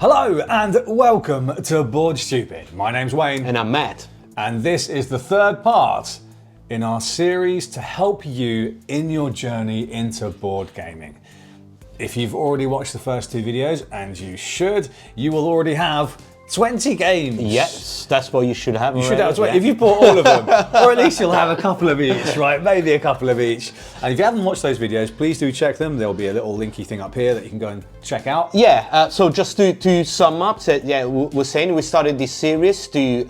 Hello and welcome to Board Stupid. My name's Wayne. And I'm Matt. And this is the third part in our series to help you in your journey into board gaming. If you've already watched the first two videos, and you should, you will already have 20 games. Yes, that's what you should have. You should have 20. Yeah. If you bought all of them, or at least you'll have a couple of each, right? Maybe a couple of each. And if you haven't watched those videos, please do check them. There'll be a little linky thing up here that you can go and check out. Yeah, so just to sum up, so yeah, we're saying we started this series to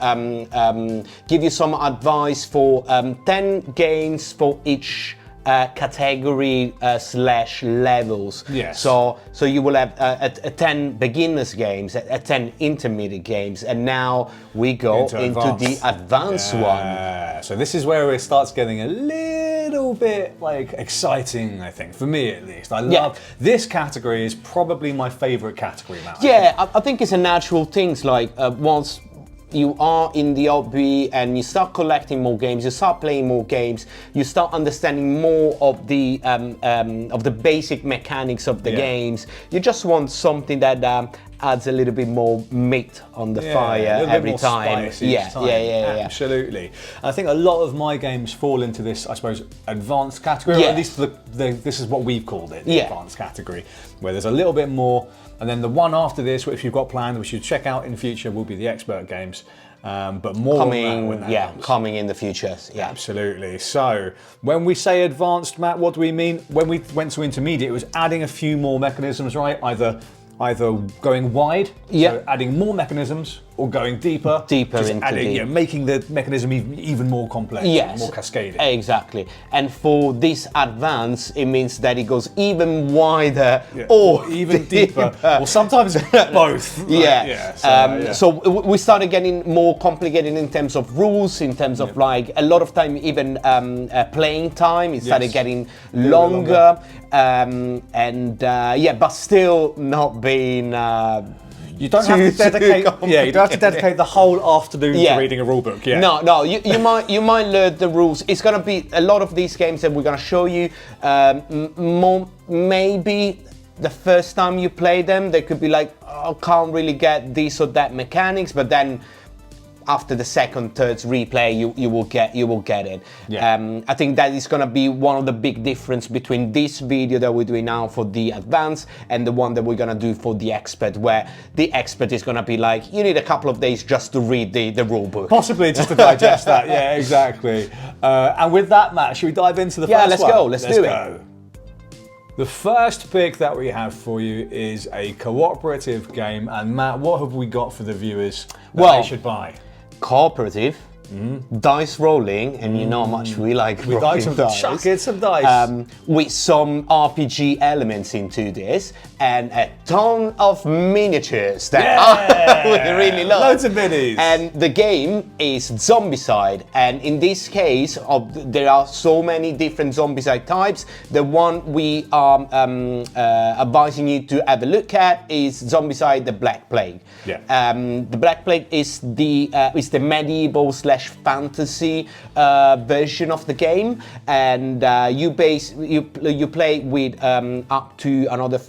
give you some advice for 10 games for each category slash levels. Yes. So you will have a 10 beginners games, a 10 intermediate games, and now we go into the advanced one. So this is where it starts getting a little bit like exciting, I think, for me at least. I love this category. Is probably my favorite category now. I think it's a natural thing. Like once you are in the hobby and you start collecting more games, you start playing more games, you start understanding more of the basic mechanics of the games. You just want something that adds a little bit more meat on the fire every time. Yeah, absolutely. I think a lot of my games fall into this, I suppose, advanced category. Or at least this is what we've called it, the advanced category, where there's a little bit more. And then the one after this, which you've got planned, which you check out in the future, will be the expert games. But more coming, when that comes. Coming in the future. Yeah, absolutely. So when we say advanced, Matt, what do we mean? When we went to intermediate, it was adding a few more mechanisms, right? Either going wide, so adding more mechanisms, or going deeper into adding, making the mechanism even more complex, more cascading. Exactly. And for this advance, it means that it goes even wider or even deeper, or sometimes both. So we started getting more complicated in terms of rules, in terms of like a lot of time, even playing time. It started getting longer. But still not being. You don't have to dedicate. You don't have to dedicate the whole afternoon to reading a rule book. No. You might learn the rules. It's gonna be a lot of these games that we're gonna show you. Maybe the first time you play them, they could be like, I can't really get this or that mechanics, but then after the second, third replay, you will get it. I think that is gonna be one of the big difference between this video that we're doing now for the advanced and the one that we're gonna do for the expert, where the expert is gonna be like, you need a couple of days just to read the rule book. Possibly just to digest that. Yeah, exactly. And with that, Matt, should we dive into the first one? Let's go. Let's do it. The first pick that we have for you is a cooperative game. And Matt, what have we got for the viewers that they should buy? Cooperative, dice rolling, and you know how much we like rolling dice. Chuck in some dice. With some RPG elements into this, and a ton of miniatures that we really love. Loads of minis. And the game is Zombicide, and in this case, there are so many different Zombicide types. The one we are advising you to have a look at is Zombicide: The Black Plague. The Black Plague is the medieval / fantasy version of the game, and you play with up to another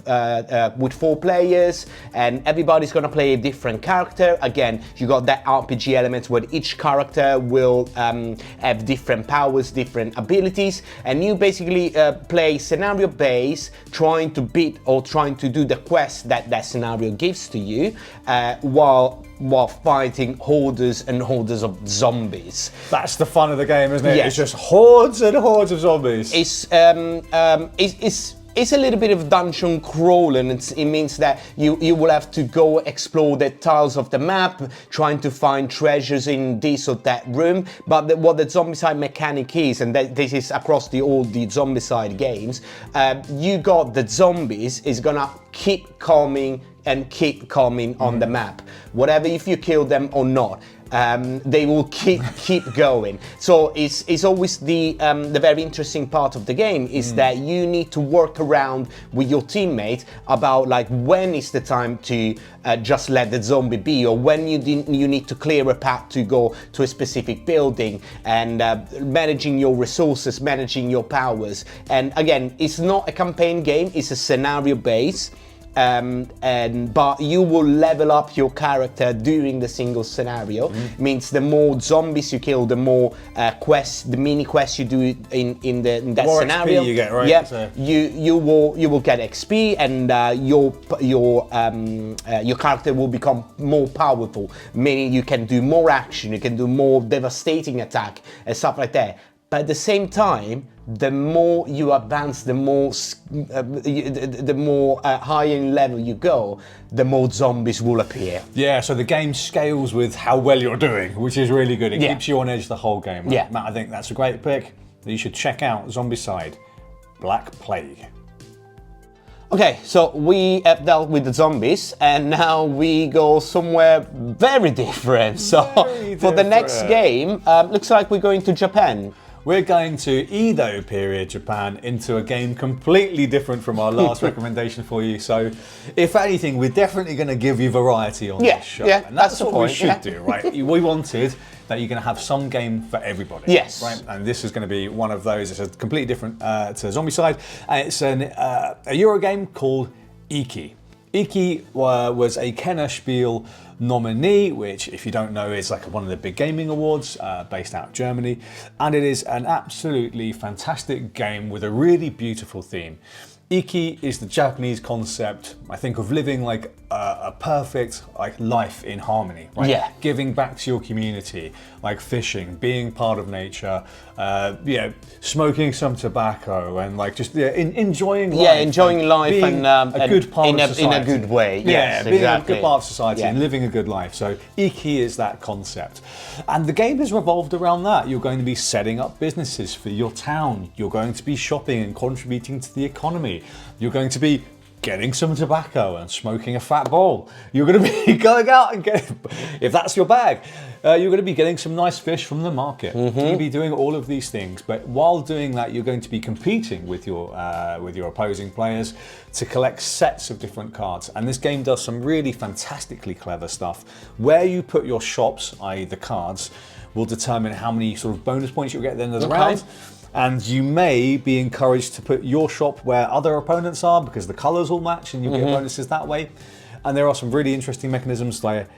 with 4 players, and everybody's gonna play a different character. Again, you got that RPG elements where each character will have different powers, different abilities, and you basically play scenario based, trying to beat or trying to do the quest that scenario gives to you, while fighting hordes and hordes of zombies. That's the fun of the game, isn't it? Yes. It's just hordes and hordes of zombies. It's a little bit of dungeon crawling. It means that you will have to go explore the tiles of the map, trying to find treasures in this or that room. But what the Zombicide mechanic is, and this is across all the Zombicide games, you got the zombies is gonna keep coming and keep coming on the map. Whatever, if you kill them or not. They will keep going. So it's always the very interesting part of the game is that you need to work around with your teammate about like when is the time to just let the zombie be, or when you need to clear a path to go to a specific building, and managing your resources, managing your powers. And again, it's not a campaign game, it's a scenario base. but you will level up your character during the single scenario. Means the more zombies you kill, the more the mini quests you do in that more scenario. XP you get, right? Yeah, So. you will get XP, and your character will become more powerful. Meaning you can do more action, you can do more devastating attack and stuff like that. But at the same time, the more you advance, the more higher in level you go, the more zombies will appear. Yeah, so the game scales with how well you're doing, which is really good. It Yeah. keeps you on edge the whole game. Right? Yeah. Matt, I think that's a great pick. You should check out Zombicide, Black Plague. Okay, so we have dealt with the zombies, and now we go somewhere very different. So Very for the next different. game, looks like we're going to Japan. We're going to Edo period Japan, into a game completely different from our last recommendation for you. So, if anything, we're definitely going to give you variety on Yeah, this show. yeah, And that's that's the what we point, should yeah. do, right? We wanted that you're going to have some game for everybody. Yes. Right? And this is going to be one of those. It's a completely different to Zombicide. And it's a Euro game called Iki. Iki was a Kenner Spiel nominee, which, if you don't know, is like one of the big gaming awards based out of Germany. And it is an absolutely fantastic game with a really beautiful theme. Iki is the Japanese concept, I think, of living like a perfect like life in harmony, right? Yeah. Giving back to your community, like fishing, being part of nature, smoking some tobacco, and like just enjoying life. Yeah, enjoying life being and a good part in of society. in a good way. Yeah, Yes, being exactly. a good part of society Yeah. and living a good life. So Iki is that concept. And the game has revolved around that. You're going to be setting up businesses for your town. You're going to be shopping and contributing to the economy. You're going to be getting some tobacco and smoking a fat bowl. You're going to be going out and getting, if that's your bag, you're going to be getting some nice fish from the market. You're going to be doing all of these things, but while doing that, you're going to be competing with your opposing players to collect sets of different cards. And this game does some really fantastically clever stuff. Where you put your shops, i.e. the cards, will determine how many sort of bonus points you'll get at the end of the round. And you may be encouraged to put your shop where other opponents are because the colours will match and you'll get bonuses that way. And there are some really interesting mechanisms like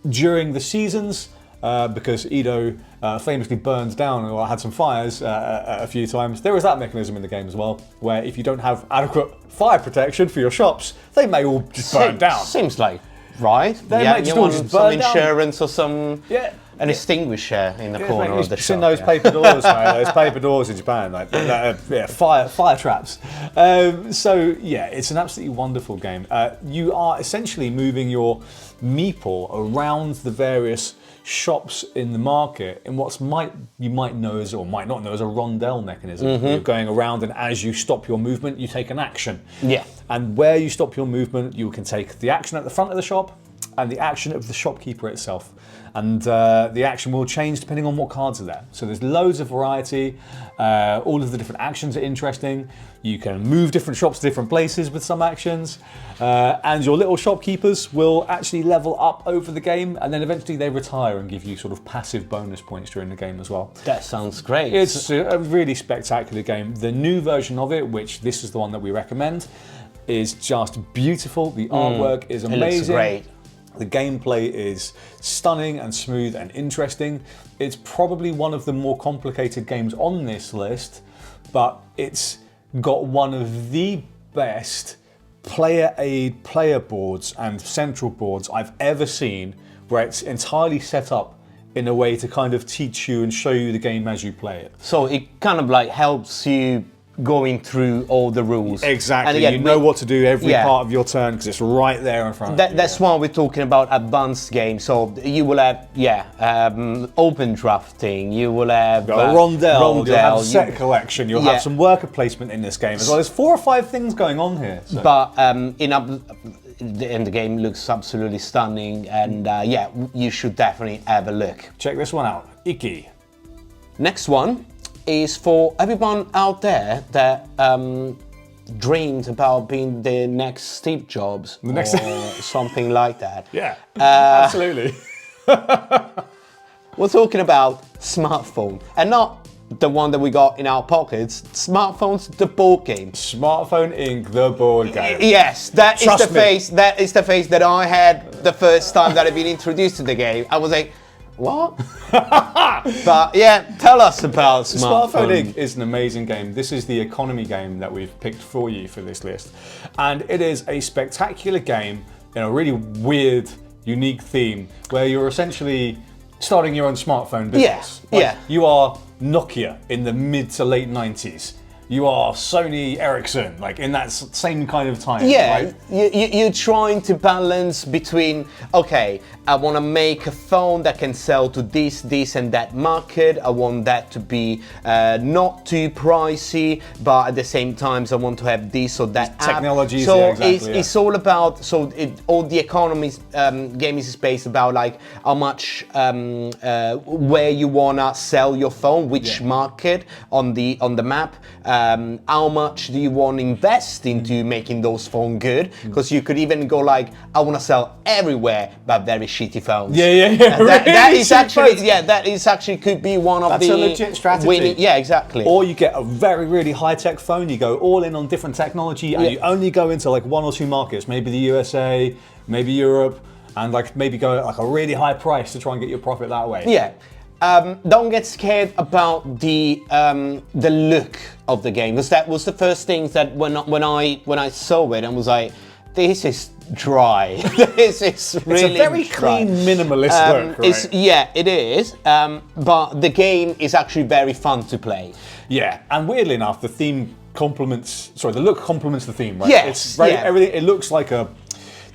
during the seasons, because Edo famously burned down or had some fires a few times. There is that mechanism in the game as well, where if you don't have adequate fire protection for your shops, they may all just burn down. Seems like right. They yeah, might just you all want just some burn down. insurance or some Yeah. an extinguisher in the corner of the shop. In those paper doors, mate, those paper doors in Japan, like fire traps. So yeah, it's an absolutely wonderful game. You are essentially moving your meeple around the various shops in the market in you might know as, or might not know as, a rondelle mechanism. You're going around, and as you stop your movement, you take an action. Yeah. And where you stop your movement, you can take the action at the front of the shop and the action of the shopkeeper itself. And the action will change depending on what cards are there. So there's loads of variety. All of the different actions are interesting. You can move different shops to different places with some actions. And your little shopkeepers will actually level up over the game, and then eventually they retire and give you sort of passive bonus points during the game as well. That sounds great. It's a really spectacular game. The new version of it, which this is the one that we recommend, is just beautiful. The artwork is amazing. It looks great. The gameplay is stunning and smooth and interesting. It's probably one of the more complicated games on this list, but it's got one of the best player aid player boards and central boards I've ever seen, where it's entirely set up in a way to kind of teach you and show you the game as you play it. So it kind of like helps you going through all the rules. Exactly. And again, you know what to do every Yeah. part of your turn because it's right there in front of you. That's why we're talking about advanced games. So you will have, open drafting. You will have You'll have a rondelle, you'll have a set you- collection, you'll Yeah. have some worker placement in this game as well. There's 4 or 5 things going on here. So. But and the game looks absolutely stunning, and you should definitely have a look. Check this one out. Iki. Next one is for everyone out there that dreamed about being the next Steve Jobs or something like that. Yeah, absolutely. We're talking about smartphone, and not the one that we got in our pockets, smartphones, the board game. Smartphone Inc., the board game. Yes, that is Trust the me. face. That is the face that I had the first time that I've been introduced to the game. I was like, what? But yeah, tell us about Smartphone Inc. is an amazing game. This is the economy game that we've picked for you for this list. And it is a spectacular game in a really weird, unique theme where you're essentially starting your own smartphone business. Yeah. You are Nokia in the mid to late 90s. You are Sony Ericsson, like in that same kind of time. Yeah, Right? you're trying to balance between, okay, I want to make a phone that can sell to this and that market. I want that to be not too pricey, but at the same time, I want to have this or that app. Technologies, So yeah, exactly, it's all about, all the economy game is based about like how much, where you want to sell your phone, which market on the map. How much do you want to invest into making those phones good? Because you could even go like, I want to sell everywhere, but very shitty phones. Yeah. That is actually could be one of That's the a legit strategy. winning. Yeah, exactly. Or you get a very, really high-tech phone, you go all in on different technology, and you only go into like one or two markets, maybe the USA, maybe Europe, and like maybe go at like a really high price to try and get your profit that way. Yeah. Don't get scared about the look of the game, because that was the first thing that when I saw it and was like, this is dry. This is really It's a very dry. clean, minimalist look, right? Yeah, it is. But the game is actually very fun to play. Yeah, and weirdly enough, the look complements the theme, right? Yes, It's very, yeah. everything. It looks like a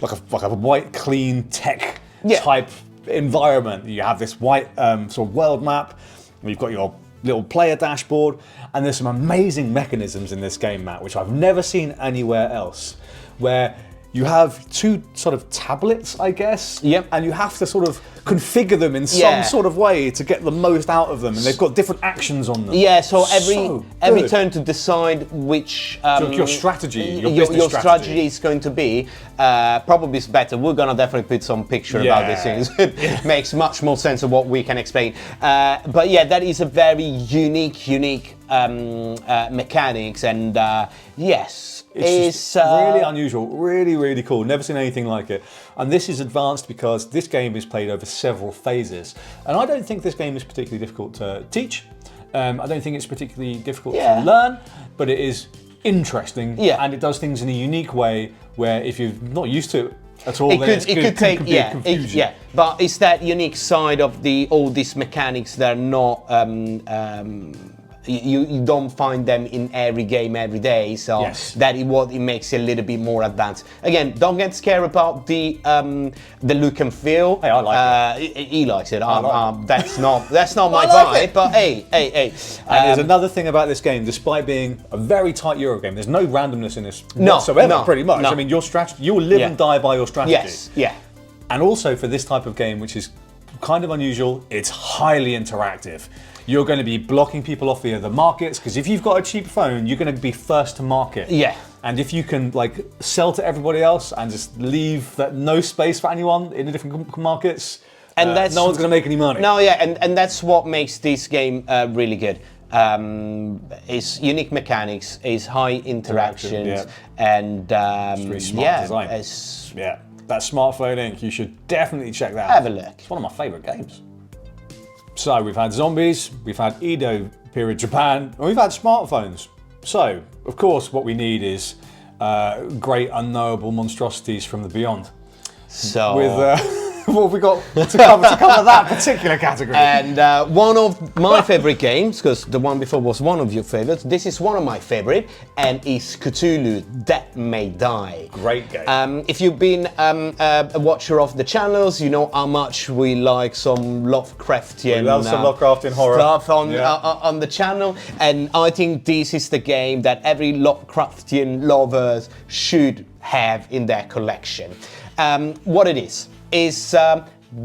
white, clean tech type environment. You have this white sort of world map. You've got your little player dashboard, and there's some amazing mechanisms in this game, Matt, which I've never seen anywhere else, where you have two sort of tablets, I guess, and you have to sort of configure them in some sort of way to get the most out of them, and they've got different actions on them. Yeah, so every good. turn to decide which your strategy, your your business strategy is going to be, probably is better. We're gonna definitely put some picture about these things. It makes much more sense of what we can explain. But yeah, that is a very unique mechanics, and yes. It's really unusual, really, really cool. Never seen anything like it. And this is advanced because this game is played over several phases. And I don't think this game is particularly difficult to teach. I don't think it's particularly difficult to learn, but it is interesting. And it does things in a unique way where if you're not used to it at all, it could take confusion. But it's that unique side of all these mechanics that are not you don't find them in every game every day, so that is what it makes it a little bit more advanced. Again, don't get scared about the look and feel. Hey, I like it. He likes it. That's not my vibe. But hey. And there's another thing about this game, despite being a very tight Euro game, there's no randomness in this whatsoever. Pretty much. I mean, your strategy, you will live and die by your strategy. Yes. Yeah. And also for this type of game, which is kind of unusual, it's highly interactive. You're going to be blocking people off the other markets, because if you've got a cheap phone, you're going to be first to market. Yeah. And if you can like sell to everybody else and just leave no space for anyone in the different markets, and no one's going to make any money. No, yeah, and that's what makes this game really good. It's unique mechanics, it's high interactions, and it's really smart design. That Smartphone Inc. You should definitely check that out. Have a look. It's one of my favourite games. So we've had zombies, we've had Edo period Japan, and we've had smartphones. So, of course, what we need is great unknowable monstrosities from the beyond. So, with what have we got to cover that particular category? And one of my favorite games, because the one before was one of your favorites, this is one of my favorite, and it's Cthulu Death May Die. Great game. If you've been a watcher of the channels, you know how much we like some Lovecraftian. We love some Lovecraftian horror stuff on the channel, and I think this is the game that every Lovecraftian lovers should have in their collection. What it is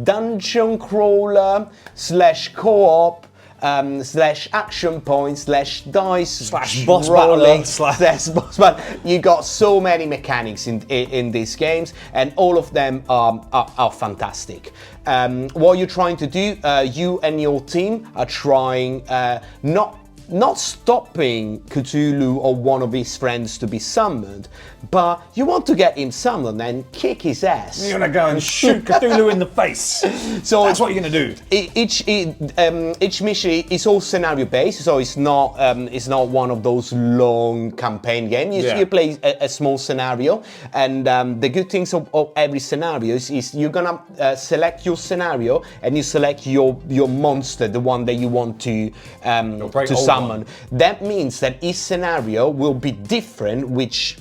dungeon crawler / co-op / action point / dice / boss rolling / boss battle. You got so many mechanics in these games, and all of them are fantastic. What you're trying to do, you and your team are trying not not stopping Cthulhu or one of his friends to be summoned, but you want to get him summoned and kick his ass. You're gonna go and shoot Cthulhu in the face. So that's what you're gonna do. Each mission is all scenario based, so it's not one of those long campaign games. You play a small scenario, and the good things of every scenario is you're gonna select your scenario and you select your monster, the one that you want to summon. That means that each scenario will be different which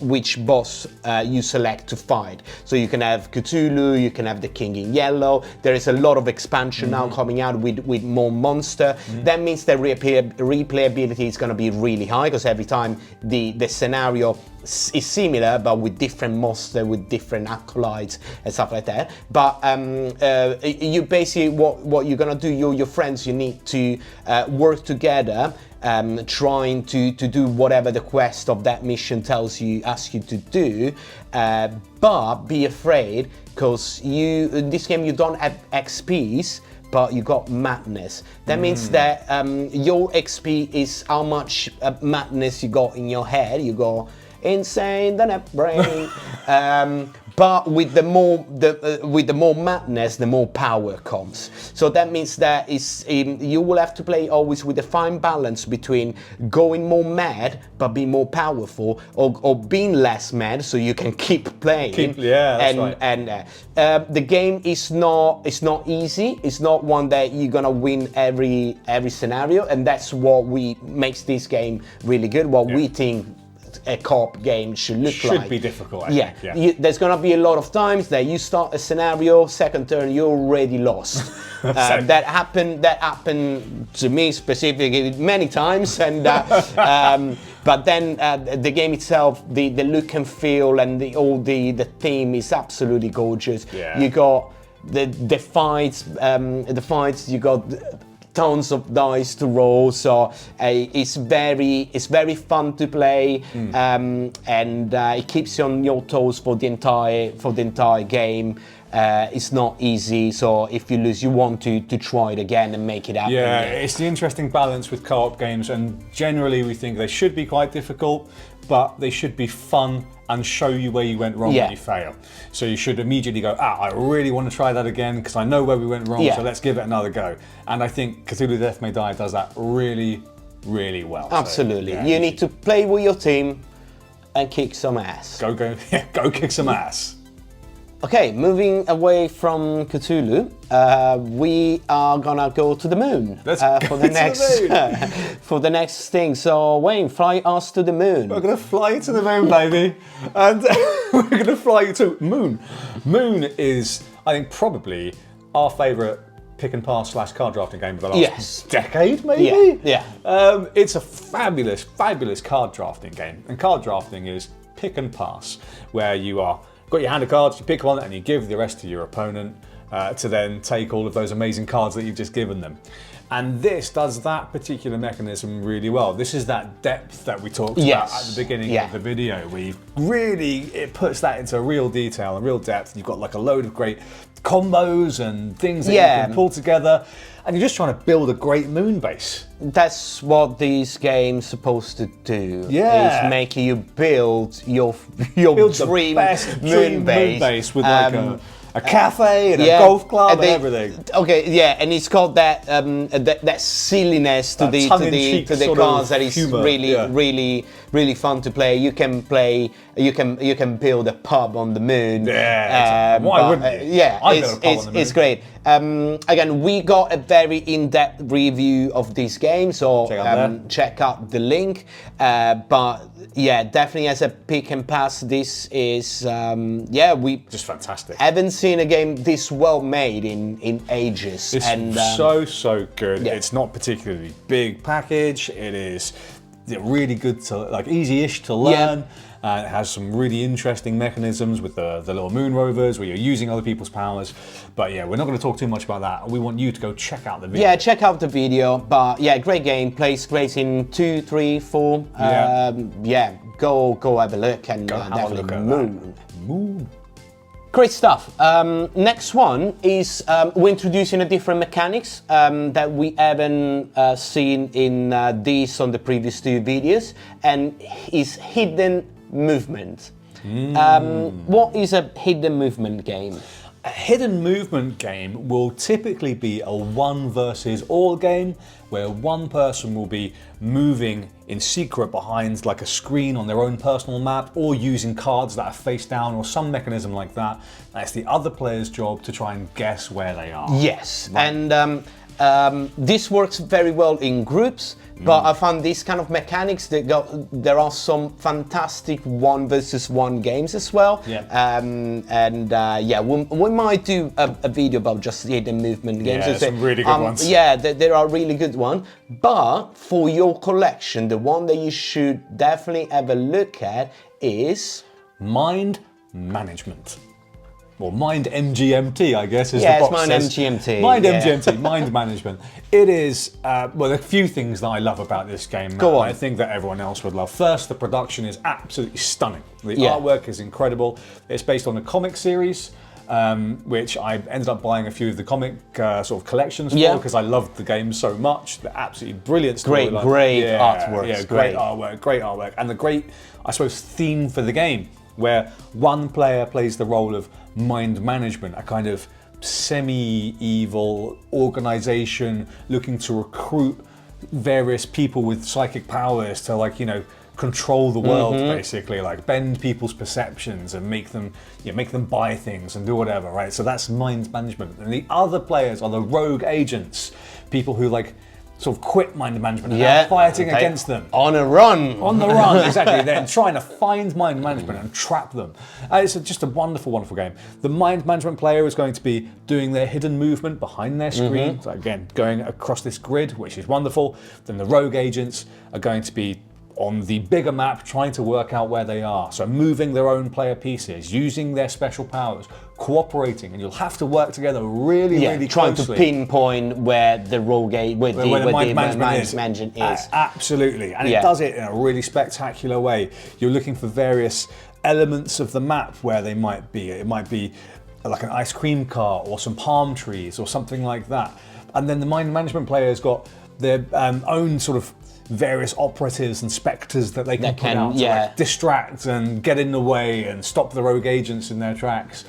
boss you select to fight. So you can have Cthulhu, you can have the King in Yellow. There is a lot of expansion now coming out with more monster. That means the replayability is going to be really high, because every time the scenario is similar but with different monster, with different acolytes and stuff like that. But you basically, what you're gonna do, you and your friends, you need to work together, trying to do whatever the quest of that mission asks you to do, but be afraid, because in this game you don't have XPs, but you got madness. That means that your XP is how much madness you got in your head. You go insane, the net brain. But with the more madness, the more power comes. So that means that you will have to play always with a fine balance between going more mad but being more powerful, or being less mad so you can keep playing. The game is not easy. It's not one that you're gonna win every scenario, and that's what makes this game really good. What we think a co-op game should look like. Should be difficult, I think. There's gonna be a lot of times that you start a scenario, second turn you're already lost. That happened to me specifically many times, and but then the game itself, the look and feel and the theme is absolutely gorgeous. You got the fights, you got tons of dice to roll, so it's very fun to play, and it keeps you on your toes for the entire game. It's not easy, so if you lose, you want to try it again and make it happen. Yeah, it's the interesting balance with co-op games, and generally we think they should be quite difficult, but they should be fun and show you where you went wrong when you fail. So you should immediately go, I really want to try that again because I know where we went wrong, so let's give it another go. And I think Cthulhu Death May Die does that really, really well. Absolutely. So, you need to play with your team and kick some ass. Go kick some ass. Okay, moving away from Cthulhu, we are gonna go to the moon for the next thing. So Wayne, fly us to the moon. We're gonna fly to the moon, baby, and we're gonna fly to moon. Moon is, I think, probably our favourite pick and pass / card drafting game of the last decade, maybe. It's a fabulous card drafting game, and card drafting is pick and pass, where you are. Got your hand of cards, you pick one and you give the rest to your opponent to then take all of those amazing cards that you've just given them. And this does that particular mechanism really well. This is that depth that we talked about at the beginning of the video. It puts that into real detail and real depth. You've got like a load of great combos and things that you can pull together, and you're just trying to build a great moon base. That's what these games supposed to do. Is make you build your dream moon base with like a cafe and a golf club and everything. Okay, and it's got that that silliness to the cards that is really fun to play. You can build a pub on the moon. Why wouldn't you? It's great. Again, we got a very in-depth review of this game, so check out the link. But definitely as a pick and pass, this is we just fantastic. Haven't seen a game this well made in ages. It's so good. It's not particularly big package. It is really good to easy-ish to learn. It has some really interesting mechanisms with the little moon rovers where you're using other people's powers. But we're not going to talk too much about that. We want you to go check out the video. Yeah, check out the video. But great game. Plays great in 2, 3, 4. Go have a look and go have a look at moon. Moon. Great stuff. Next one is we're introducing a different mechanics that we haven't seen in this on the previous 2 videos, and is hidden movement. What is a hidden movement game? A hidden movement game will typically be a 1 versus all game, where one person will be moving in secret behind like a screen on their own personal map, or using cards that are face down or some mechanism like that. And it's the other player's job to try and guess where they are. Yes, right. And this works very well in groups, but I found these kind of mechanics there are some fantastic 1 versus 1 games as well. Yeah. Yeah, we might do a video about just hidden movement games. Yeah, some really good ones. Yeah, there are really good ones. But for your collection, the one that you should definitely have a look at is mind management. Or Mind MGMT, I guess, is the box. Yes, Mind MGMT. Mind MGMT, Mind Management. It is, well, a few things that I love about this game. Go on. I think that everyone else would love. First, the production is absolutely stunning. The artwork is incredible. It's based on a comic series, which I ended up buying a few of the comic sort of collections for, because I loved the game so much. The absolutely brilliant story. Great artwork. Yeah, great artwork. And the great, I suppose, theme for the game, where one player plays the role of mind management, a kind of semi-evil organization looking to recruit various people with psychic powers to, like, you know, control the world, basically, like bend people's perceptions and make them buy things and do whatever, right? So that's mind management. And the other players are the rogue agents, people who like sort of quit mind management and are fighting against them. On a run. On the run, exactly. Then trying to find mind management and trap them. It's just a wonderful, wonderful game. The mind management player is going to be doing their hidden movement behind their screen. So again, going across this grid, which is wonderful. Then the rogue agents are going to be on the bigger map trying to work out where they are. So moving their own player pieces, using their special powers, cooperating, and you'll have to work together really trying closely. To pinpoint where the rogue where the mind management is. Absolutely, and it does it in a really spectacular way. You're looking for various elements of the map where they might be. It might be like an ice cream car or some palm trees or something like that. And then the mind management player has got their own sort of various operatives and spectres that they can put out to like distract and get in the way and stop the rogue agents in their tracks.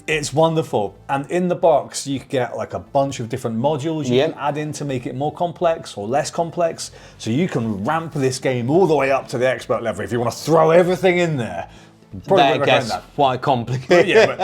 It's wonderful. And in the box, you get like a bunch of different modules you can add in to make it more complex or less complex. So you can ramp this game all the way up to the expert level if you want to throw everything in there. That gets quite complicated.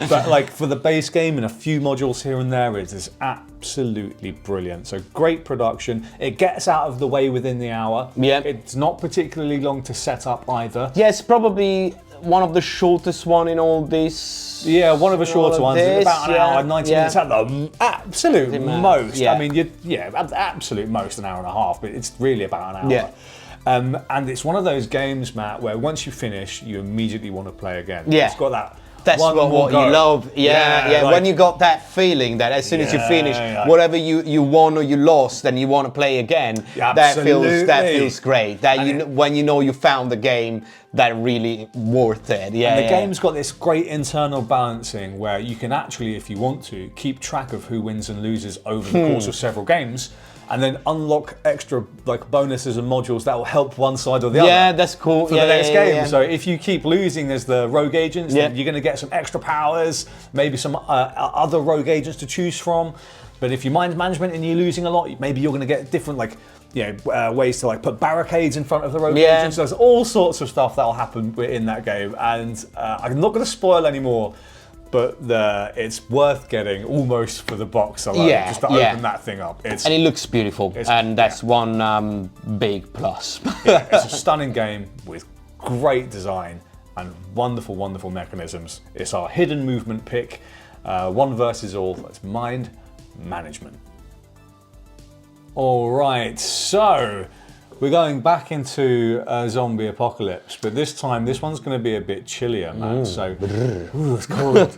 But like for the base game and a few modules here and there, it is absolutely brilliant. So great production. It gets out of the way within the hour. It's not particularly long to set up either. Yes, probably one of the shortest one in all this. Yeah, one of the shorter ones. It's about an hour, 90 minutes at the absolute most. I mean, absolute most an hour and a half, but it's really about an hour. And it's one of those games, Matt, where once you finish, you immediately want to play again. It's got that. That's what you love. Like, when you got that feeling that as soon as you finish, whatever you won or you lost, then you want to play again. That feels great. That when you know you found the game that really worth it. And the game's got this great internal balancing where you can actually, if you want to, keep track of who wins and loses over the course of several games. And then unlock extra like bonuses and modules that will help one side or the other. Yeah, that's cool. For the next game. So if you keep losing as the rogue agents, then you're going to get some extra powers, maybe some other rogue agents to choose from. But if you mind management and you're losing a lot, maybe you're going to get different ways to like put barricades in front of the rogue agents. So there's all sorts of stuff that will happen in that game. And I'm not going to spoil anymore. But it's worth getting almost for the box alone, just to open that thing up. And it looks beautiful, and that's one big plus. It's a stunning game with great design and wonderful, wonderful mechanisms. It's our hidden movement pick, 1 versus all. That's mind management. All right, so we're going back into a zombie apocalypse, but this time, this one's going to be a bit chillier, man. So, it's cold.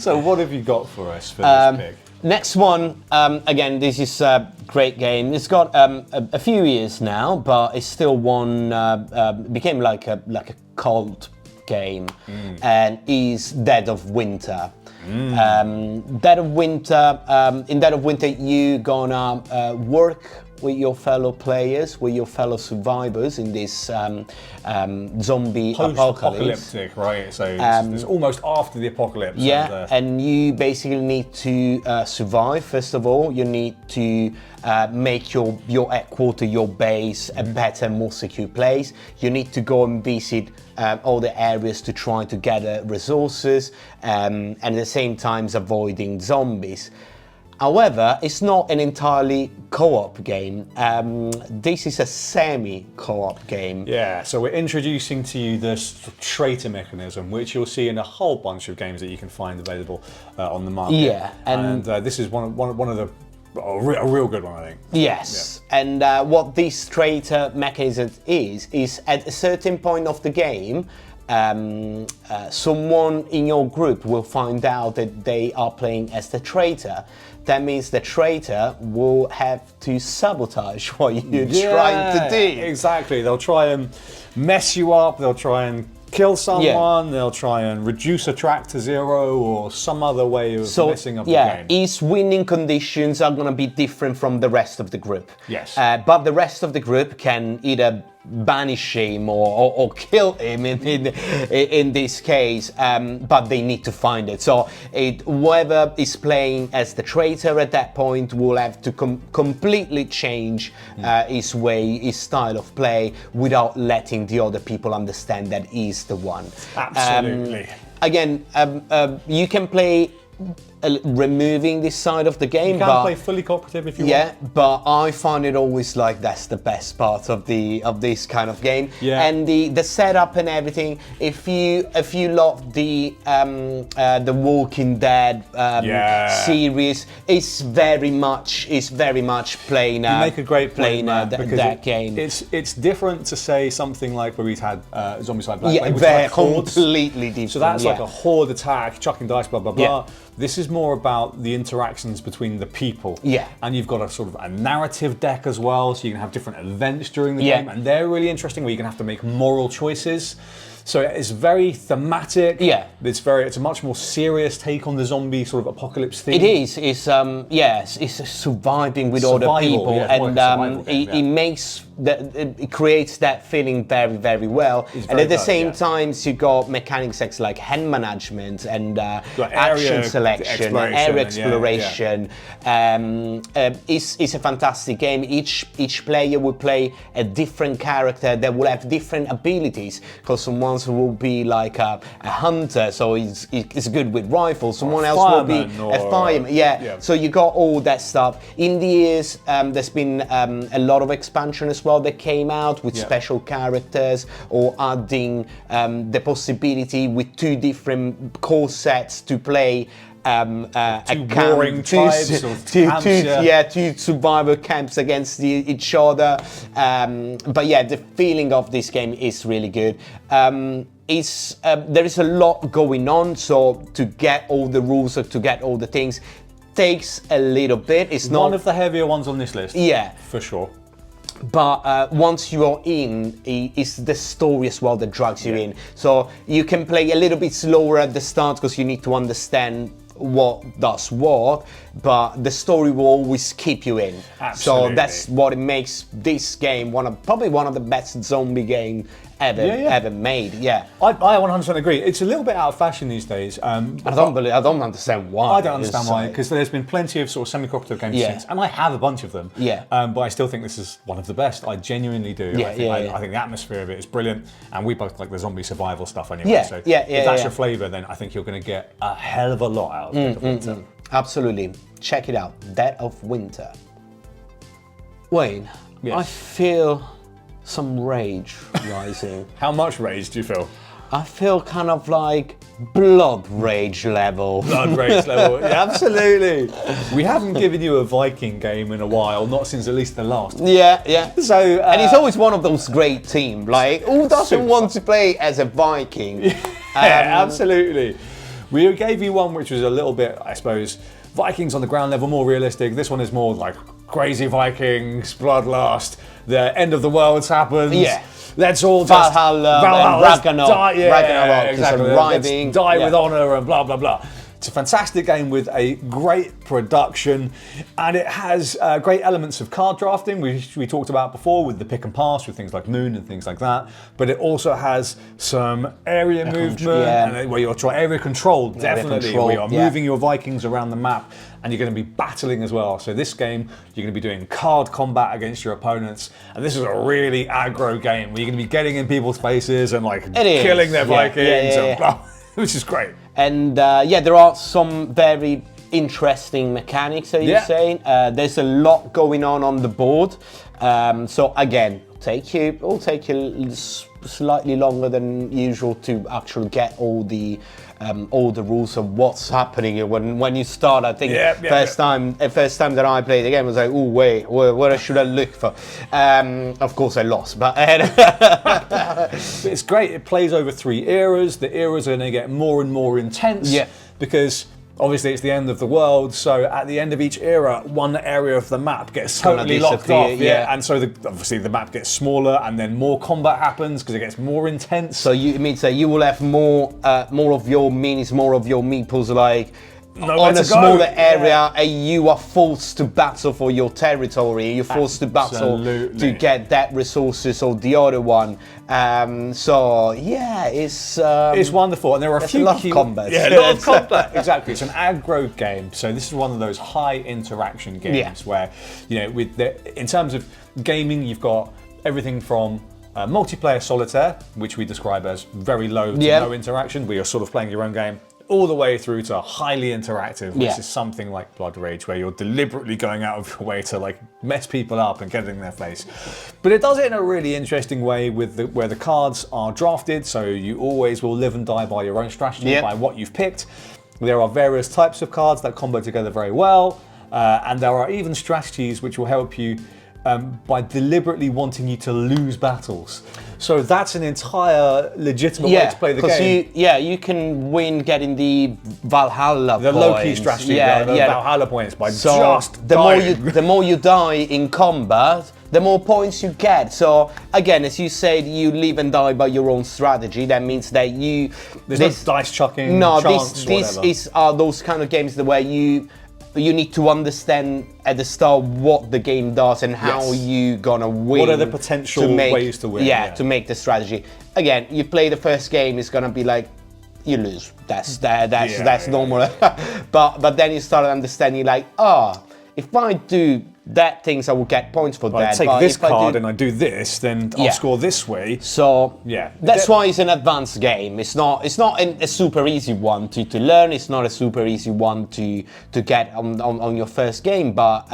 So what have you got for us for this pick? Next one, again, this is a great game. It's got a few years now, but it's still one, became like a cult game, and is Dead of Winter. Dead of Winter. In Dead of Winter, you gonna work with your fellow players, with your fellow survivors in this zombie apocalypse. Post-apocalyptic, right? So it's almost after the apocalypse. Yeah, and you basically need to survive. First of all, you need to make your headquarters, your base, a better, more secure place. You need to go and visit all the areas to try to gather resources, and at the same time avoiding zombies. However, it's not an entirely co-op game. This is a semi-co-op game. Yeah, so we're introducing to you this traitor mechanism, which you'll see in a whole bunch of games that you can find available on the market. Yeah, and this is one of the a real good one, I think. Yes, yeah. And what this traitor mechanism is at a certain point of the game, someone in your group will find out that they are playing as the traitor. That means the traitor will have to sabotage what you're trying to do. Exactly. They'll try and mess you up. They'll try and kill someone. They'll try and reduce a track to zero or some other way of messing up the game. His winning conditions are going to be different from the rest of the group. Yes. But the rest of the group can either banish him or kill him in this case, but they need to find it. So whoever is playing as the traitor at that point will have to completely change his way, his style of play, without letting the other people understand that he's the one. Absolutely. Again, you can play removing this side of the game. You can play fully cooperative if you want. Yeah, but I find it always like that's the best part of this kind of game. Yeah. And the setup and everything. If you love the Walking Dead series, it's very much playing. You make a great playing point, that game. It's different to say something like where we've had Zombicide Black. Yeah, they're completely different. So that's like a horde attack, chucking dice, blah blah blah. Yeah. This is more about the interactions between the people. Yeah. And you've got a sort of a narrative deck as well, so you can have different events during the game, and they're really interesting where you can have to make moral choices. So it's very thematic. Yeah. It's a much more serious take on the zombie sort of apocalypse theme. It is. It's surviving with other people, and it creates that feeling very, very well. And at the same time, you got mechanics like hand management and action selection, area exploration. It's a fantastic game. Each player will play a different character that will have different abilities, because someone will be like a hunter, so he's good with rifles. Someone else will be a fireman. Yeah. So you got all that stuff. In the years, there's been a lot of expansion as well that came out with special characters, or adding the possibility with 2 different core sets to play two survivor camps against each other. But yeah, the feeling of this game is really good. There is a lot going on, so to get all the rules or to get all the things takes a little bit. It's not one of the heavier ones on this list. Yeah, for sure. But once you are in, it's the story as well that drags you in. So you can play a little bit slower at the start because you need to understand what does what, but the story will always keep you in. Absolutely. So that's what it makes this game probably one of the best zombie game ever made. Yeah, I 100% agree. It's a little bit out of fashion these days. I don't understand why. I don't understand why, because there's been plenty of sort of semi-cooperative games since, and I have a bunch of them. Yeah. But I still think this is one of the best. I genuinely do. I think the atmosphere of it is brilliant, and we both like the zombie survival stuff anyway. If that's your flavour, then I think you're going to get a hell of a lot out of it. Absolutely. Check it out. Dead of Winter. Wayne, I feel some rage rising. How much rage do you feel? I feel kind of like blood rage level. Blood rage level, yeah, absolutely. We haven't given you a Viking game in a while, not since at least the last. Yeah. So, and it's always one of those great teams. Like, who doesn't want to play as a Viking? Yeah, absolutely. We gave you one which was a little bit, I suppose, Vikings on the ground level, more realistic. This one is more like crazy Vikings, bloodlust, the end of the world happens. Yeah. Let's all just Valhalla, Ragnarok, Ragnarok exactly. Let's die with honor and blah blah blah. It's a fantastic game with a great production, and it has great elements of card drafting, which we talked about before with the pick and pass with things like Moon and things like that. But it also has some area movement, and where you're trying area control, definitely, where you're moving your Vikings around the map, and you're going to be battling as well. So this game, you're going to be doing card combat against your opponents, and this is a really aggro game where you're going to be getting in people's faces and like killing their Vikings, and blah, which is great. And there are some very interesting mechanics, as you're saying. There's a lot going on the board. So again, it'll take you slightly longer than usual to actually get all the rules of what's happening when you start. I think first time that I played the game, I was like, oh wait, what should I look for? Of course I lost, but it's great. It plays over 3 eras. The eras are going to get more and more intense because obviously it's the end of the world, so at the end of each era, one area of the map gets totally locked off, and so obviously the map gets smaller, and then more combat happens because it gets more intense. So it means that you will have more of your minis, more of your meeples, like on a smaller area, and you are forced to battle for your territory. You're forced to battle to get that resources or the other one. So yeah, it's wonderful, and there are a few lot of combat. Yeah, a lot of combat. Exactly, it's an aggro game. So this is one of those high interaction games where, you know, in terms of gaming, you've got everything from multiplayer solitaire, which we describe as very low to no interaction, where you're sort of playing your own game, all the way through to highly interactive, which is something like Blood Rage, where you're deliberately going out of your way to like mess people up and get in their face. But it does it in a really interesting way with where the cards are drafted, so you always will live and die by your own strategy, by what you've picked. There are various types of cards that combo together very well, and there are even strategies which will help you by deliberately wanting you to lose battles. So that's an entire legitimate way to play the game. You can win getting the Valhalla the points. low-key strategy, the Valhalla points by just dying. The more you die in combat, the more points you get. So again, as you said, you live and die by your own strategy. That means that there's no dice chucking. No, this are those kind of games where you need to understand at the start what the game does and how you gonna win. What are the potential ways to win? To make the strategy. Again, you play the first game, it's gonna be like you lose. That's normal. but then you start understanding like, if I do that things I will get points for that. I take this card and I do this, then I'll score this way. So that's why it's an advanced game. It's not a super easy one to learn. It's not a super easy one to get on your first game. But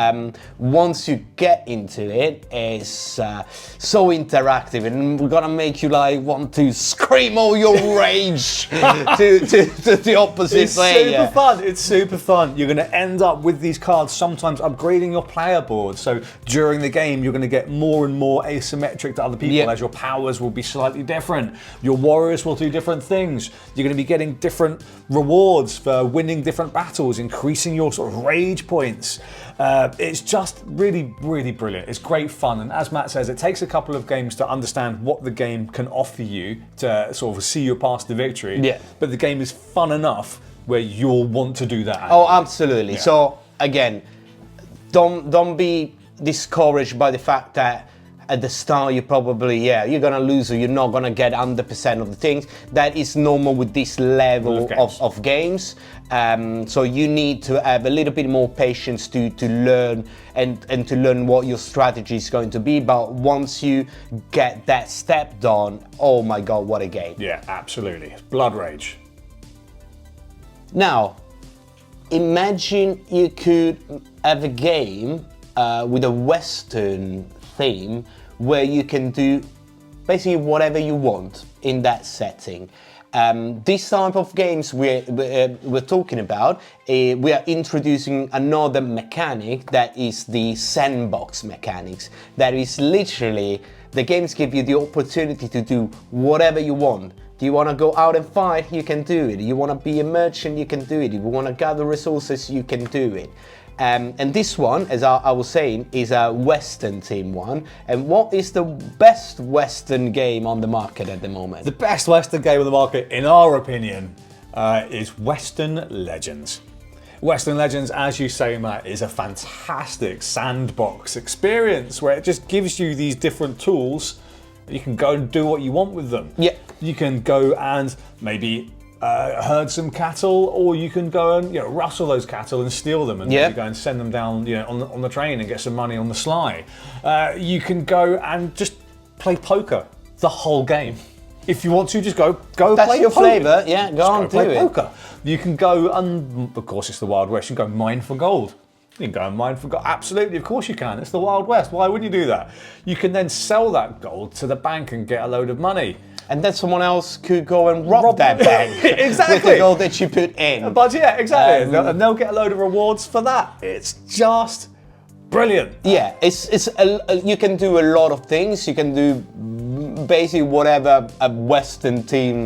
once you get into it, it's so interactive, and we're gonna make you like want to scream all your rage to the opposite player. It's super fun. You're gonna end up with these cards sometimes upgrading your player board. So during the game, you're going to get more and more asymmetric to other people as your powers will be slightly different. Your warriors will do different things. You're going to be getting different rewards for winning different battles, increasing your sort of rage points. It's just really, really brilliant. It's great fun. And as Matt says, it takes a couple of games to understand what the game can offer you to sort of see you past the victory. But the game is fun enough where you'll want to do that. Oh, absolutely. So again, don't be discouraged by the fact that at the start you probably you're gonna lose or you're not gonna get 100% of the things. That is normal with this level of games. So you need to have a little bit more patience to learn and to learn what your strategy is going to be. But once you get that step done, oh my god, what a game! Yeah, absolutely. Blood Rage. Now, imagine you could have a game with a Western theme where you can do basically whatever you want in that setting. This type of games we're talking about, we are introducing another mechanic that is the sandbox mechanics. That is literally, the games give you the opportunity to do whatever you want. Do you want to go out and fight? You can do it. You want to be a merchant? You can do it. If you want to gather resources? You can do it. And this one, as I was saying, is a Western team one. And what is the best Western game on the market at the moment? The best Western game on the market, in our opinion, is Western Legends. Western Legends, as you say, Matt, is a fantastic sandbox experience where it just gives you these different tools. You can go and do what you want with them. Yeah. You can go and maybe herd some cattle, or you can go and rustle those cattle and steal them, and maybe go and send them down on the train and get some money on the sly. You can go and just play poker the whole game. If you want to, just go That's play your poker. flavour, yeah, go on, play do it. poker. You can go, and of course it's the Wild West, you can go mine for gold. You can go and mine for gold. Absolutely, of course you can. It's the Wild West. Why wouldn't you do that? You can then sell that gold to the bank and get a load of money. And then someone else could go and rob that bank. Exactly. With the gold that you put in. But yeah, exactly. And they'll get a load of rewards for that. It's just brilliant. Yeah, you can do a lot of things. You can do basically whatever a Western team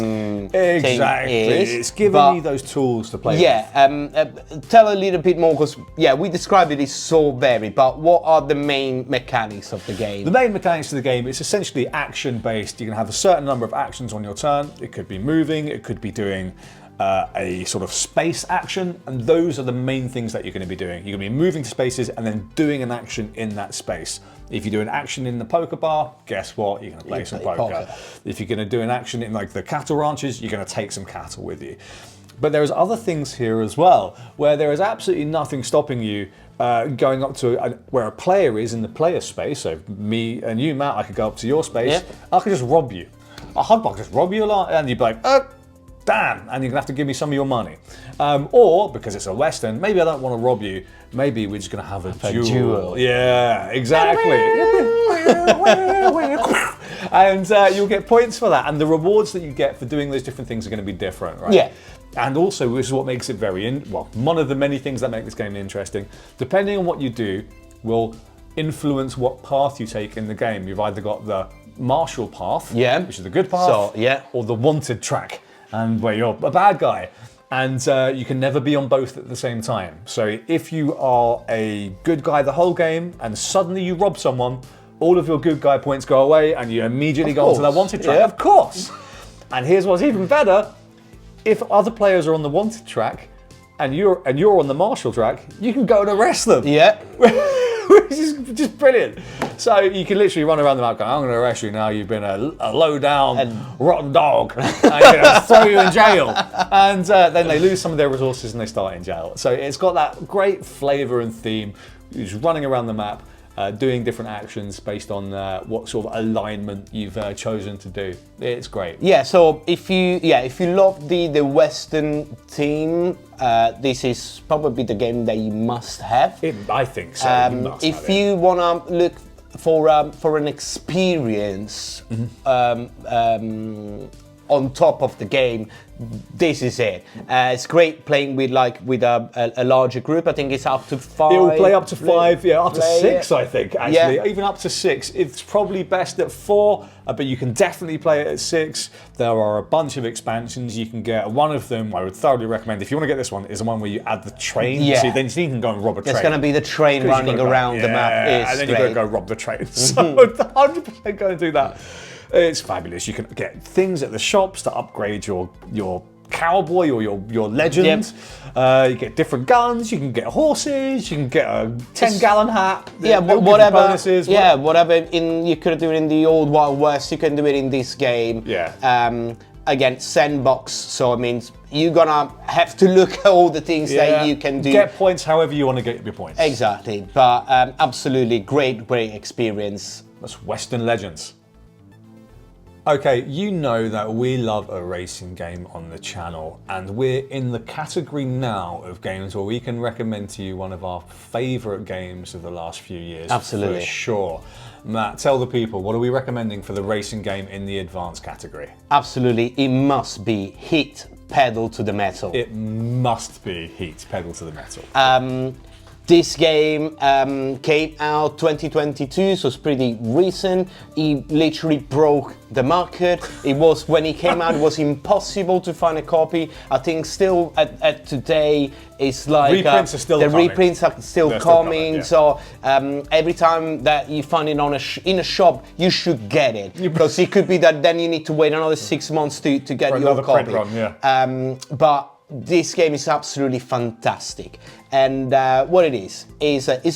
Exactly. is. It's giving you those tools to play with. Yeah, tell a little bit more, because we described it as so varied, but what are the main mechanics of the game? The main mechanics of the game, it's essentially action-based. You can have a certain number of actions on your turn. It could be moving, it could be doing a sort of space action, and those are the main things that you're going to be doing. You're going to be moving to spaces and then doing an action in that space. If you do an action in the poker bar, guess what? You're going to play some poker. If you're going to do an action in like the cattle ranches, you're going to take some cattle with you. But there's other things here as well, where there is absolutely nothing stopping you going up to where a player is in the player space. So me and you, Matt, I could go up to your space. Yeah. I could just rob you. I could just rob you a lot, and you'd be like, damn, and you're gonna have to give me some of your money. Or, because it's a Western, maybe I don't want to rob you, maybe we're just gonna have a duel. Yeah, exactly. And you'll get points for that, and the rewards that you get for doing those different things are gonna be different, right? Yeah. And also, this is what makes it one of the many things that make this game interesting. Depending on what you do, will influence what path you take in the game. You've either got the martial path, which is the good path, or the wanted track, and where you're a bad guy. And you can never be on both at the same time. So if you are a good guy the whole game and suddenly you rob someone, all of your good guy points go away and you immediately go onto that wanted track. Of course. And here's what's even better. If other players are on the wanted track and you're on the martial track, you can go and arrest them. Yeah. Which is just brilliant. So you can literally run around the map going, I'm going to arrest you now, you've been a low-down, rotten dog. I'm going to throw you in jail. And then they lose some of their resources and they start in jail. So it's got that great flavour and theme. You're just running around the map, doing different actions based on what sort of alignment you've chosen to do. It's great. Yeah, so if you love the Western theme, this is probably the game that you must have. I think so. You must if have it. you want to look for an experience on top of the game, this is it. It's great playing with a larger group. I think it's up to 5. It will play up to 5, up to 6, I think, actually. Even up to 6. It's probably best at 4, but you can definitely play it at 6. There are a bunch of expansions you can get. One of them I would thoroughly recommend, if you want to get this one, is the one where you add the train. Yeah. So then you can go and rob a train. There's going to be the train running around the map. And then you've got to go rob the train. So 100% go and do that. It's fabulous. You can get things at the shops to upgrade your cowboy or your legend. You get different guns. You can get horses. You can get a 10-gallon hat. Whatever. Bonuses, whatever. You could do it in the old Wild West. You can do it in this game. Again, sandbox. So it means you're gonna have to look at all the things that you can do. Get points however you want to get your points. Exactly. But absolutely great experience. That's Western Legends. Okay, you know that we love a racing game on the channel, and we're in the category now of games where we can recommend to you one of our favourite games of the last few years. Absolutely. For sure. Matt, tell the people, what are we recommending for the racing game in the advanced category? Absolutely, it must be Heat Pedal to the Metal. It must be Heat Pedal to the Metal. This game came out 2022, so it's pretty recent. It literally broke the market. It was, when it came out, it was impossible to find a copy. I think still at today, it's like reprints are still the coming. reprints are still They're coming. still coming, So every time that you find it on in a shop, you should get it, because it could be that then you need to wait another 6 months to get For your another copy. print run, But this game is absolutely fantastic, and what it is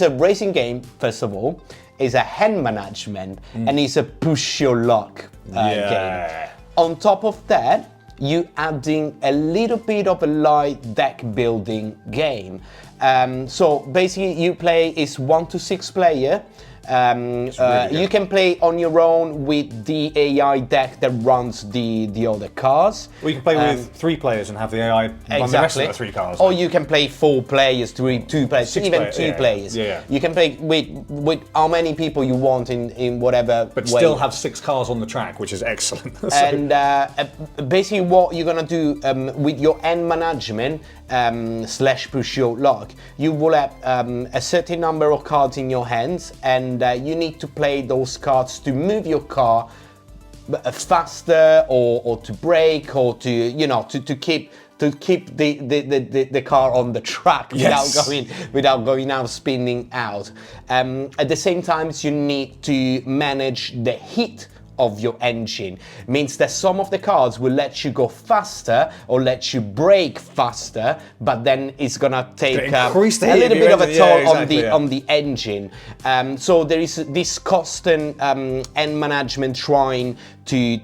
a racing game. First of all, is a hand management, and it's a push your luck game. On top of that, you adding a little bit of a light deck building game. So basically, you play is 1 to 6 player. Really you can play on your own with the AI deck that runs the other cars. Or you can play with 3 players and have the AI run the rest of the 3 cars. Or you can play 4 players, 2 players, 6 even player, 2 yeah. players. Yeah. You can play with how many people you want in whatever But way. still have 6 cars on the track, which is excellent. So- And basically what you're gonna do with your end management / push your luck, you will have a certain number of cards in your hands, and you need to play those cards to move your car faster, or to brake, or to, you know, to keep the car on the track without going out, spinning out. At the same time, you need to manage the heat of your engine. Means that some of the cars will let you go faster or let you brake faster, but then it's gonna take a little bit of a toll on the engine. So there is this constant end management trying to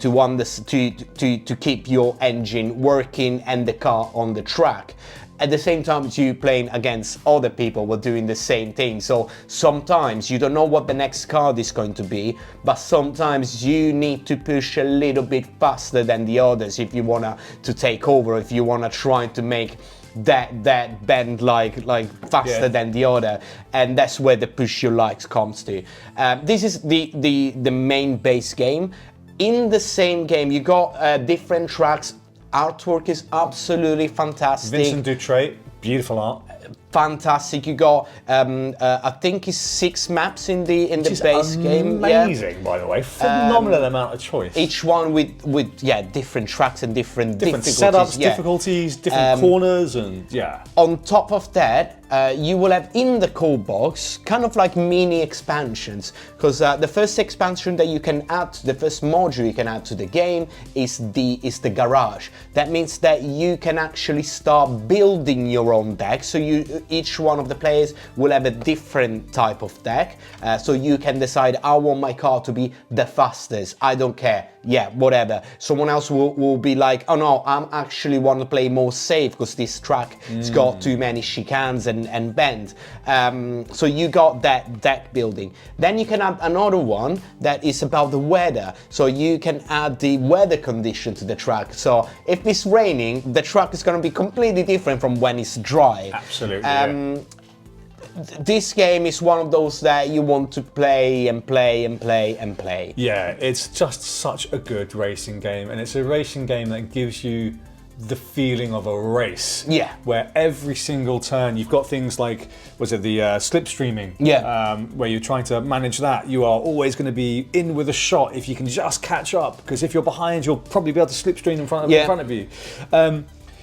keep your engine working and the car on the track. At the same time, you playing against other people who are doing the same thing. So sometimes you don't know what the next card is going to be, but sometimes you need to push a little bit faster than the others if you wanna to take over, if you wanna try to make that bend like faster than the other, and that's where the push your likes comes to. This is the main base game. In the same game, you got different tracks. Artwork is absolutely fantastic. Vincent Dutrait, beautiful art. Fantastic. You got I think it's 6 maps in the base game. Amazing, by the way. Phenomenal amount of choice. Each one with different tracks and different difficulties. Setups, difficulties, different corners, and On top of that, you will have in the code box kind of like mini expansions, because the first expansion that you can add, the first module you can add to the game is the garage. That means that you can actually start building your own deck. So each one of the players will have a different type of deck. So you can decide, I want my car to be the fastest. I don't care. Yeah, whatever. Someone else will be like, oh no, I'm actually want to play more safe because this track has got too many chicanes and bends. So you got that deck building. Then you can add another one that is about the weather. So you can add the weather condition to the track. So if it's raining, the track is going to be completely different from when it's dry. Absolutely. This game is one of those that you want to play and play and play and play. Yeah, it's just such a good racing game, and it's a racing game that gives you the feeling of a race. Yeah. Where every single turn you've got things like, was it the slipstreaming? Yeah. Where you're trying to manage that. You are always going to be in with a shot if you can just catch up, because if you're behind, you'll probably be able to slipstream in front of you.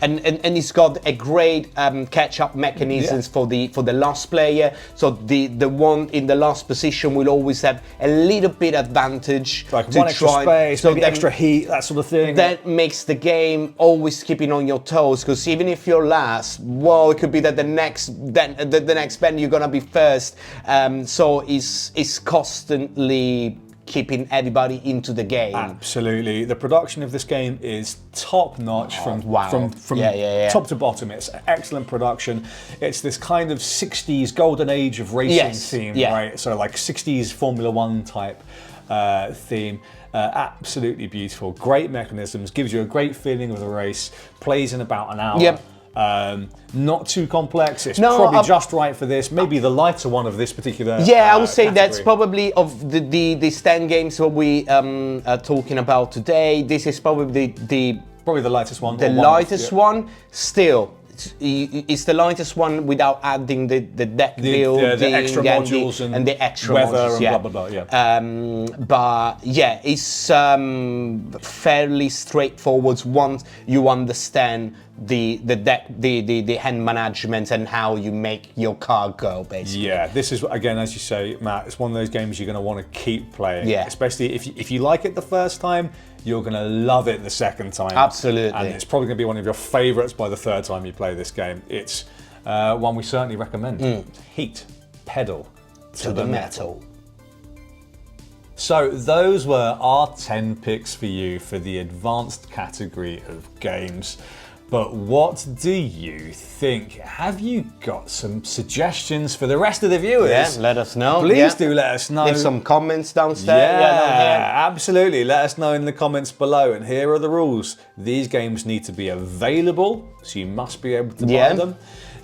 And it's got a great catch-up mechanisms for the last player. So the one in the last position will always have a little bit advantage. Like one extra space, maybe extra heat, that sort of thing. That makes the game always keeping on your toes, because even if you're last, well, it could be that the next bend you're gonna be first. So it's constantly keeping everybody into the game. Absolutely. The production of this game is top notch from top to bottom. It's excellent production. It's this kind of 60s golden age of racing theme, right? So like 60s Formula One type theme. Absolutely beautiful. Great mechanisms, gives you a great feeling of the race, plays in about an hour. Yep. Not too complex. It's probably just right for this. Maybe the lighter one of this particular. I would say category. that's probably of the 10 games what we are talking about today. This is probably the probably the lightest one. The lightest one. Still, it's the lightest one without adding the deck building, the extra modules and the extra weather modules, and yeah. blah blah blah. Yeah. But yeah, it's fairly straightforward once you understand the deck, the hand management, and how you make your card go, basically. Yeah, this is, again, as you say, Matt, it's one of those games you're going to want to keep playing. Yeah. Especially if you like it the first time, you're going to love it the second time. Absolutely. And it's probably going to be one of your favourites by the third time you play this game. It's one we certainly recommend. Heat, pedal to the metal. So those were our 10 picks for you for the advanced category of games. But what do you think? Have you got some suggestions for the rest of the viewers? Yeah, let us know. Please do let us know. Leave some comments downstairs. Down here. Absolutely. Let us know in the comments below. And here are the rules. These games need to be available, so you must be able to buy them.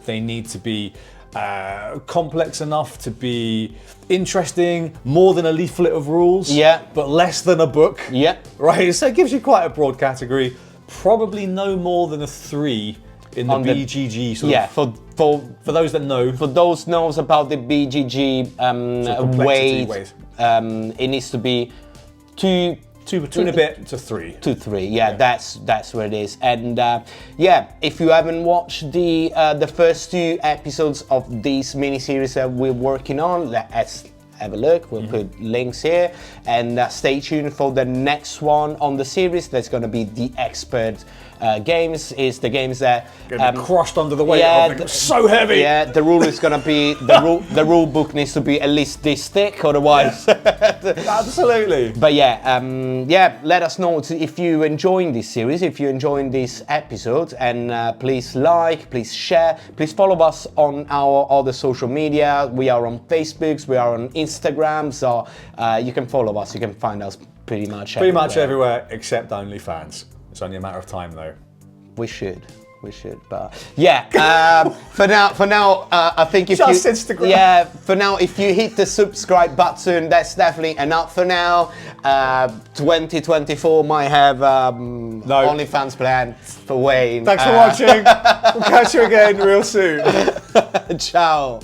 They need to be complex enough to be interesting, more than a leaflet of rules, but less than a book. Right, so it gives you quite a broad category. Probably no more than a 3 in the BGG sort of. For those that know. For those knows about the BGG weight, it needs to be 2 and a bit to 3. 2, 3. Yeah, that's where it is. And yeah, if you haven't watched the first 2 episodes of this mini-series that we're working on, let's have a look. We'll put links here, and stay tuned for the next one on the series. That's going to be the expert games. Is the games that crushed under the weight of it. So heavy. Yeah, the rule is going to be the rule book needs to be at least this thick, otherwise. Absolutely. But yeah, yeah. Let us know if you enjoying this series, if you enjoying this episode, and please like, please share, please follow us on our other social media. We are on Facebook, we are on Instagram, so you can follow us. You can find us pretty much everywhere except OnlyFans. It's only a matter of time, though. We should, but yeah. For now, I think if just Instagram. Yeah, for now, if you hit the subscribe button, that's definitely enough for now. 2024 might have OnlyFans planned for Wayne. Thanks for watching. We'll catch you again real soon. Ciao.